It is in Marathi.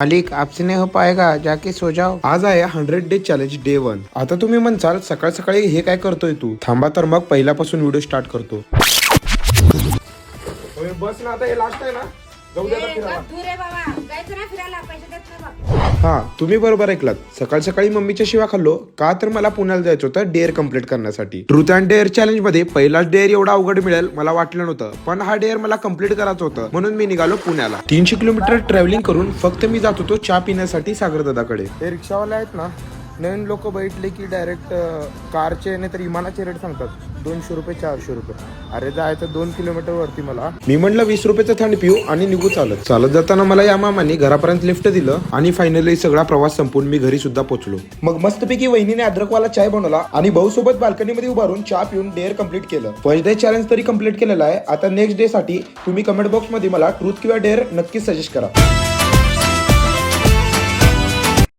मालिक आपसे नहीं हो पाएगा, जाके सो जाओ। आज आहे 100 डे चॅलेंज डे 1। आता तुम्ही म्हणसाल सकाळ सकाळी हे काय करतोय तू? थांबा तर मग पहिल्यापासून व्हिडिओ स्टार्ट करतो। बस ना, आता हे लास्ट आहे ना, जाऊ दे आता फिरायला। हा, तुम्ही बरोबर ऐकलात। सकाळ सकाळी मम्मीच्या शिवा खाल्लो का तर मला पुण्याला जायचं होतं डेअर कम्प्लीट करण्यासाठी। ट्रूथ अँड डेअर चॅलेंज मध्ये पहिलाच डेअर एवढा अवघड मिळेल मला वाटलं नव्हतं, पण हा डेअर मला कम्प्लीट करायचं होतं म्हणून मी निघालो पुण्याला। 300 किलोमीटर ट्रॅव्हलिंग करून फक्त मी जात होतो चहा पिण्यासाठी सागर दादाकडे। हे रिक्षावाले आहेत ना, नवीन लोक बैठले की डायरेक्ट कारचे नाही तर विमानाचे रेट सांगतात, 200 रुपये 400 रुपये। अरे जायचं 2 किलोमीटर वरती मला। मी म्हणलं 20 रुपयाचं थंड पिऊ आणि निघू चालत। चालत जाताना मला या मामाने घरापर्यंत लिफ्ट दिलं आणि फायनली सगळा प्रवास संपून मी घरी सुद्धा पोहोचलो। मग मस्तपैकी वहिनीने अद्रकवाला चाय बनवला आणि भाऊ सोबत बाल्कनी मध्ये उभारून चहा पिऊन डेअर कम्प्लीट केलं। फर्स्ट डे चॅलेंज तरी कम्प्लीट केलेला आहे। आता नेक्स्ट डे साठी तुम्ही कमेंट बॉक्स मध्ये मला ट्रूथ किंवा डेअर नक्कीच सजेस्ट करा।